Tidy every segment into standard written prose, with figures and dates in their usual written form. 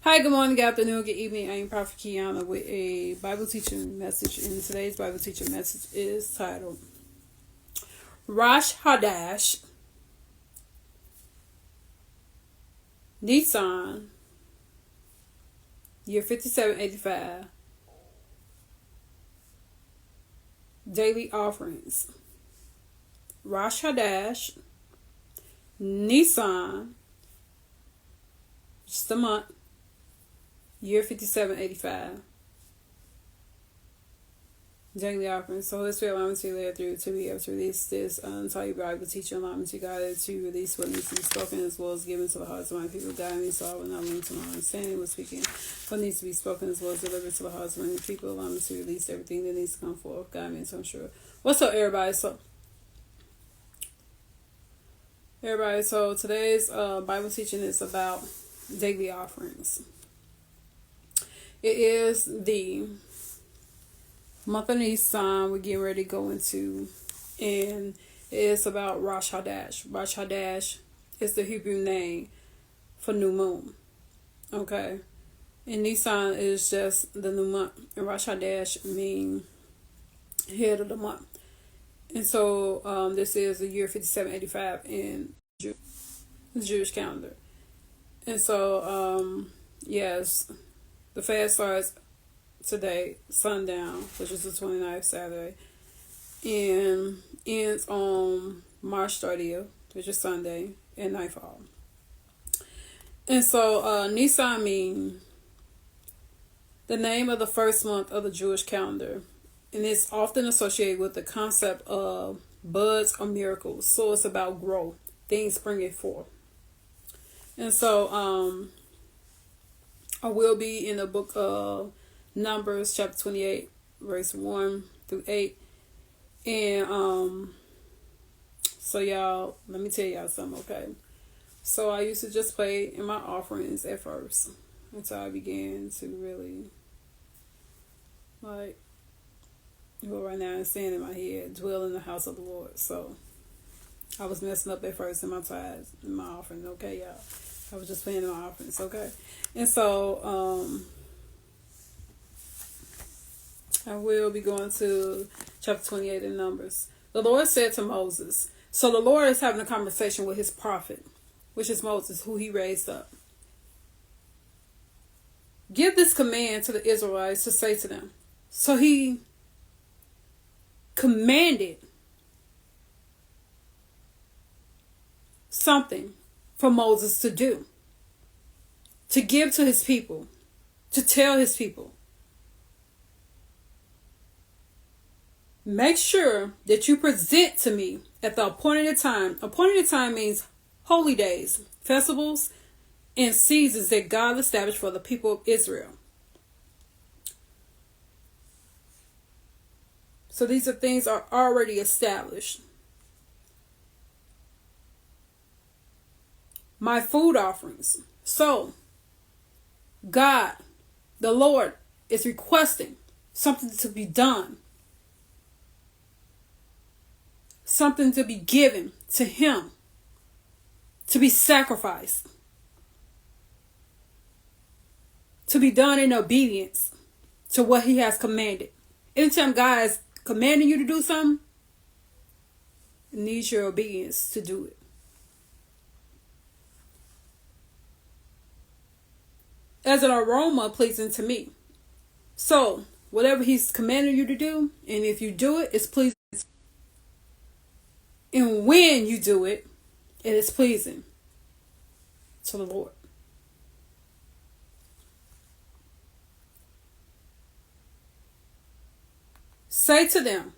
Hi, good morning, good afternoon, good evening. I am Prophet Kiana with a Bible teaching message. And today's Bible teaching message is titled Rosh Chodesh, Nisan, year 5785, daily offerings. Rosh Chodesh, Nisan, just a month, year 5785. Daily offering. So Holy Spirit, allow me to lay through to be able to release this entire Bible teaching. Allow me to guide to release what needs to be spoken as well as given to the hearts of my people. Guide me so I will not lean to my understanding when speaking what needs to be spoken as well as delivered to the hearts of my people. Allow me to release everything that needs to come forth. Guide me so I'm sure. What's up, everybody? So today's Bible teaching is about daily offerings. It is the month of Nisan we're getting ready to go into, and it's about Rosh Chodesh. Rosh Chodesh is the Hebrew name for new moon. Okay, and Nisan is just the new month, and Rosh Chodesh means head of the month. And so this is the year 5785 in the Jewish calendar. And so yes, the fast starts today, sundown, which is the 29th Saturday, and ends on March 30th, which is Sunday, and nightfall. And so Nisan means the name of the first month of the Jewish calendar, and it's often associated with the concept of buds or miracles. So it's about growth, things springing forth. And so I will be in the book of Numbers chapter 28 verse 1 through 8. And so y'all, let me tell y'all something, okay? So I used to just play in my offerings at first until I began to really go right now and stand in my head, dwell in the house of the Lord. So I was messing up at first in my tithes, in my offering, okay, y'all? I was just playing in my offerings, okay? And so I will be going to chapter 28 in Numbers. The Lord said to Moses, so the Lord is having a conversation with his prophet, which is Moses, who he raised up. Give this command to the Israelites to say to them. So he commanded something for Moses to do, to give to his people, to tell his people. Make sure that you present to me at the appointed time. Appointed time means holy days, festivals, and seasons that God established for the people of Israel. So these are things are already established. My food offerings. So God, the Lord, is requesting something to be done. Something to be given to him, to be sacrificed, to be done in obedience to what he has commanded. Anytime God is commanding you to do something, it needs your obedience to do it. As an aroma pleasing to me. So, whatever he's commanding you to do, and if you do it, it's pleasing. And when you do it, it is pleasing to the Lord. Say to them.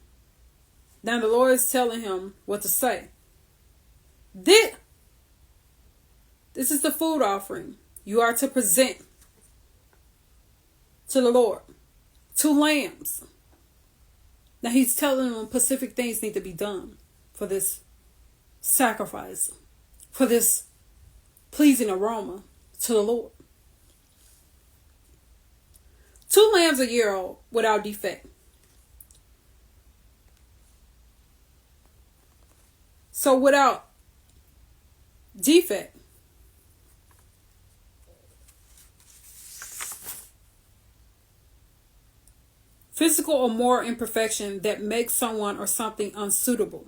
Now the Lord is telling him what to say. This is the food offering you are to present to the Lord. 2 lambs. Now he's telling them specific things need to be done for this sacrifice, for this pleasing aroma to the Lord. 2 lambs a year old without defect. So without defect, physical or moral imperfection that makes someone or something unsuitable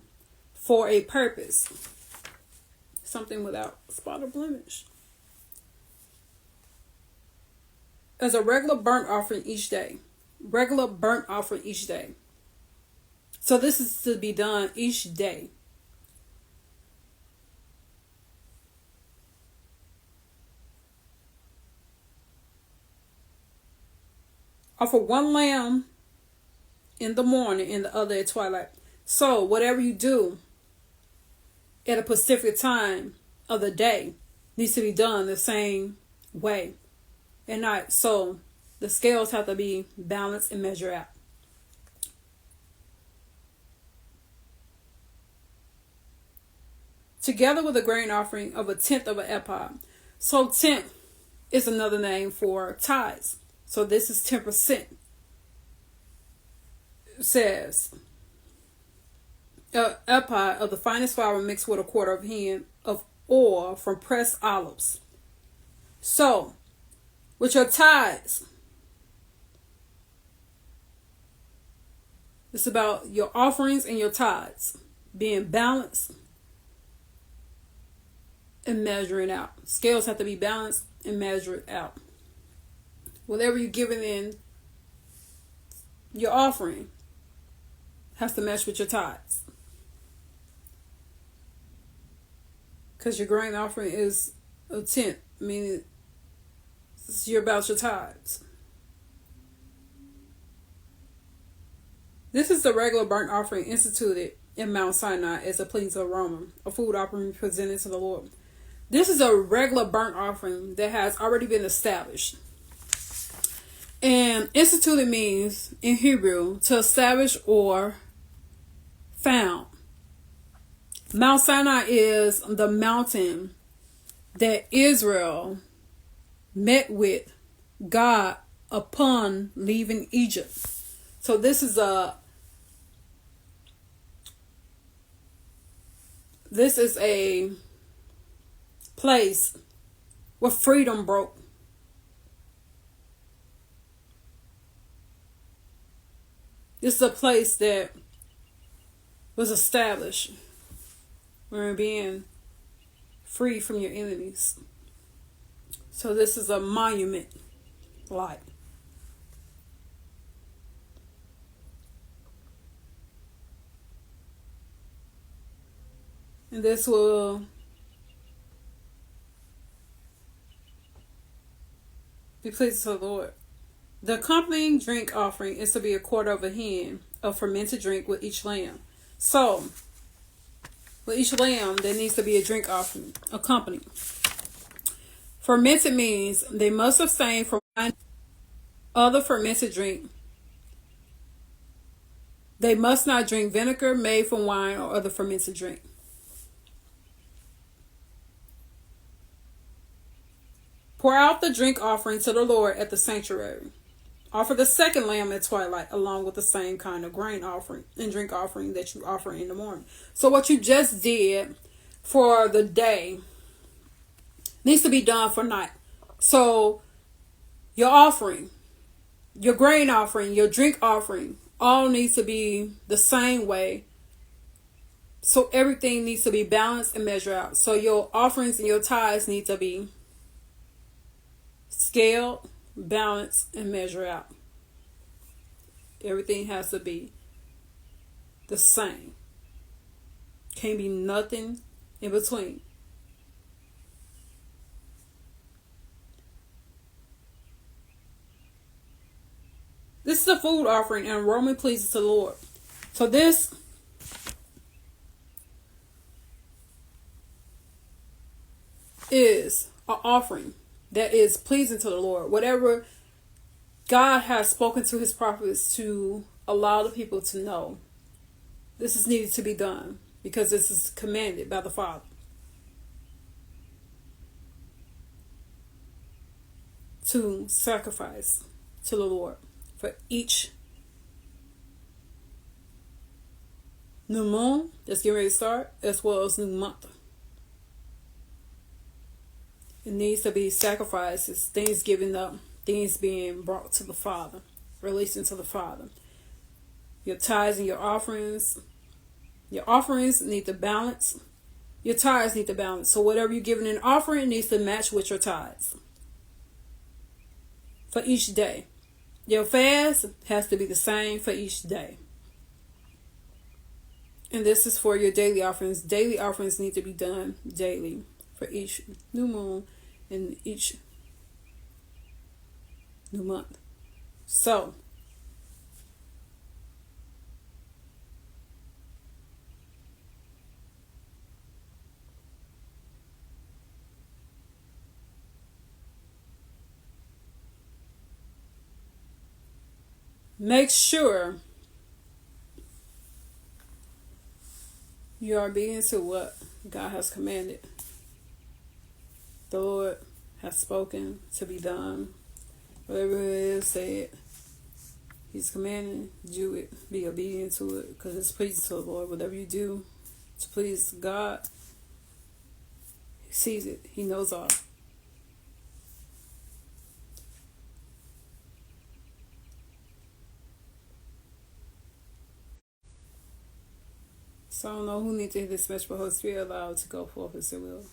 for a purpose. Something without spot or blemish. As a regular burnt offering each day. Regular burnt offering each day. So this is to be done each day. Offer one lamb in the morning and the other at twilight. So whatever you do at a specific time of the day needs to be done the same way. And not so the scales have to be balanced and measured out. Together with a grain offering of 1/10 of an ephah. So 10th is another name for tithes. So this is 10%. It says, an ephah of the finest flour mixed with 1/4 of hin of oil from pressed olives. So, with your tithes, it's about your offerings and your tithes being balanced and measuring out. Scales have to be balanced and measured out. Whatever you're giving in your offering has to match with your tithes. Because your grain offering is 1/10, meaning you're about your tithes. This is the regular burnt offering instituted in Mount Sinai as a pleasing aroma, a food offering presented to the Lord. This is a regular burnt offering that has already been established. And instituted means, in Hebrew, to establish or found. Mount Sinai is the mountain that Israel met with God upon leaving Egypt. So this is a place where freedom broke. This is a place that was established where being free from your enemies. So this is a monument like. And this will be pleasing to the Lord. The accompanying drink offering is to be 1/4 of a hin of fermented drink with each lamb. So, with each lamb, there needs to be a drink offering accompanying. Fermented means they must abstain from other fermented drink. They must not drink vinegar made from wine or other fermented drink. Pour out the drink offering to the Lord at the sanctuary. Offer the second lamb at twilight along with the same kind of grain offering and drink offering that you offer in the morning. So what you just did for the day needs to be done for night. So your offering, your grain offering, your drink offering, all needs to be the same way. So everything needs to be balanced and measured out. So your offerings and your tithes need to be scaled, balance, and measure out. Everything has to be the same. Can't be nothing in between. This is a food offering and aroma pleases to the Lord. So this is an offering that is pleasing to the Lord. Whatever God has spoken to his prophets to allow the people to know, this is needed to be done because this is commanded by the Father. To sacrifice to the Lord for each new moon that's getting ready to start, as well as new month. It needs to be sacrifices, things given up, things being brought to the Father, released into the Father. your tithes and your offerings. Your offerings need to balance. Your tithes need to balance. So whatever you're giving in offering, it needs to match with your tithes for each day. Your fast has to be the same for each day. And this is for your daily offerings. Daily offerings need to be done daily for each new moon and each new month. So, make sure you are obedient to what God has commanded. The Lord has spoken to be done. Whatever it is said, He's commanding, do it. Be obedient to it because it's pleasing to the Lord. Whatever you do to please God, He sees it. He knows all. So I don't know who needs to hear this message, but Holy Spirit allowed to go forth as it will.